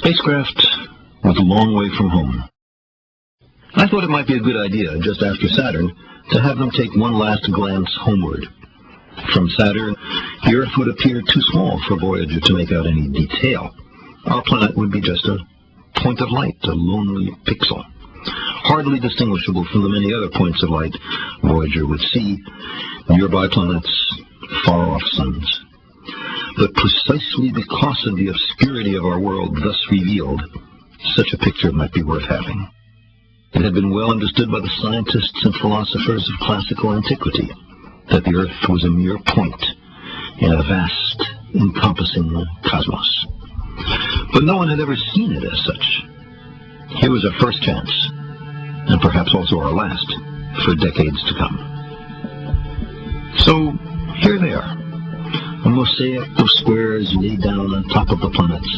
spacecraft was a long way from home. I thought it might be a good idea, just after Saturn, to have them take one last glance homeward. From Saturn, the Earth would appear too small for Voyager to make out any detail. Our planet would be just a point of light, a lonely pixel, hardly distinguishable from the many other points of light Voyager would see, nearby planets, far-off suns. But precisely because of the obscurity of our world thus revealed, such a picture might be worth having. It had been well understood by the scientists and philosophers of classical antiquity that the Earth was a mere point in a vast, encompassing cosmos. But no one had ever seen it as such. Here was our first chance, and perhaps also our last, for decades to come. So, here they are, a mosaic of squares laid down on top of the planets,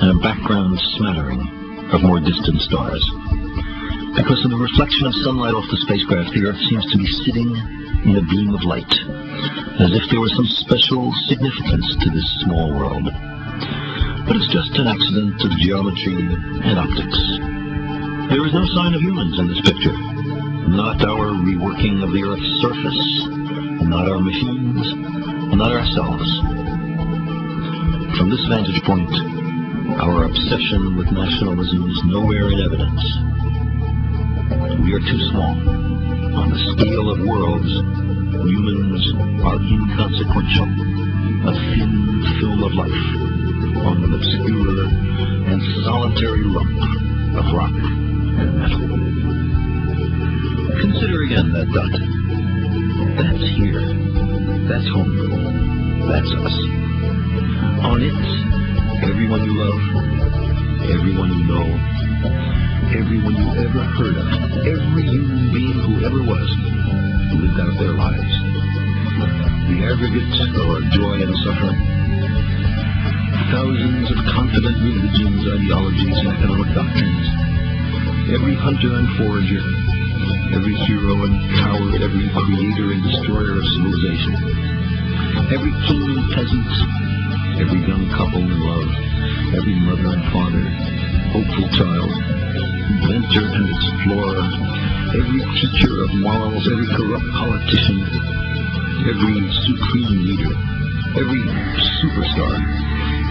and a background smattering of more distant stars. Because of the reflection of sunlight off the spacecraft, the Earth seems to be sitting in a beam of light, as if there was some special significance to this small world. But it's just an accident of geometry and optics. There is no sign of humans in this picture. Not our reworking of the Earth's surface, not our machines, not ourselves. From this vantage point, our obsession with nationalism is nowhere in evidence. We are too small. On the scale of worlds, humans are inconsequential, a thin film of life on an obscure and solitary lump of rock and metal. Consider again that dot. That's here. That's home. That's us. On it, everyone you love, everyone you know, everyone you ever heard of, every human being who ever was, lived out their lives. The aggregate of our joy and suffering. Thousands of confident religions, ideologies, and economic doctrines. Every hunter and forager, every hero and coward, every creator and destroyer of civilization. Every king and peasant, every young couple in love, every mother and father, hopeful child, inventor and explorer, every teacher of morals, every corrupt politician, every supreme leader, every superstar,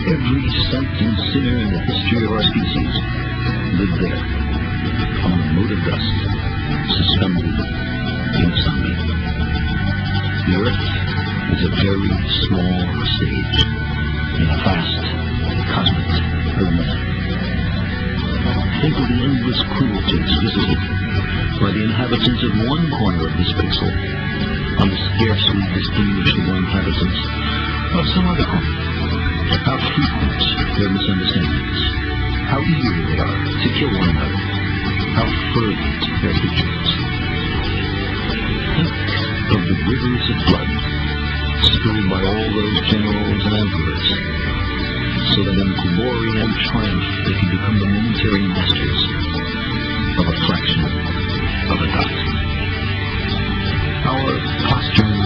every saint and sinner in the history of our species lived there, on a mote of dust, suspended in sunbeam. The Earth is a very small stage in a vast cosmic arena. Think of the endless cruelties visited by the inhabitants of one corner of this pixel on the scarcely distinguishable inhabitants of some other corner. How frequent their misunderstandings, how eager they are to kill one another, how fervent their hatreds. Think of the rivers of blood spilled by all those generals and emperors, so that in glory and triumph they can become the momentary masters of a fraction of a dot. Our posturing,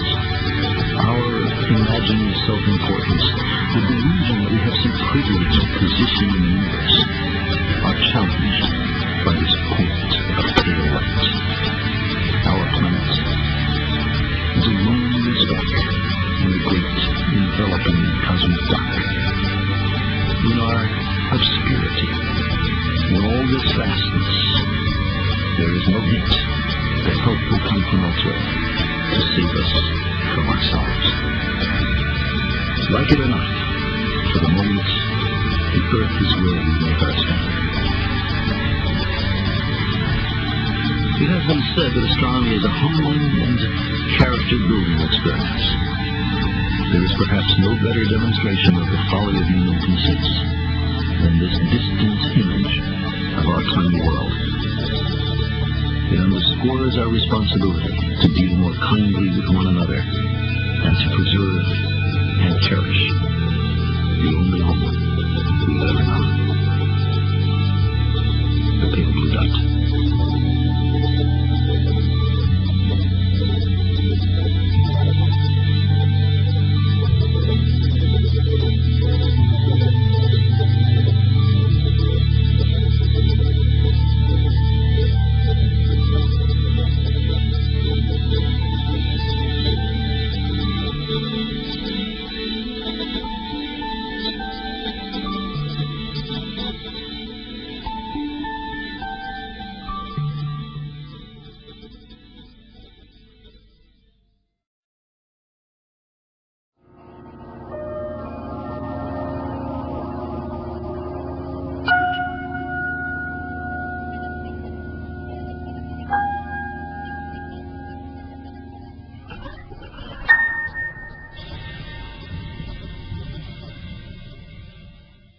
our imagined self-importance, the delusion that we have some privileged position in the universe, are challenged by this point of pale light. Our planet is a lonely speck in the great enveloping cosmic dark. In our obscurity, in all this vastness, there is no hint that help will come from elsewhere to save us from ourselves. Like it or not, for the moment, the Earth is where we make our stand. It has been said that astronomy is a humbling and character-building experience. There is perhaps no better demonstration of the folly of human conceits than this distant image of our tiny world. It underscores our responsibility to deal more kindly with one another and to preserve and cherish the only home we ever know.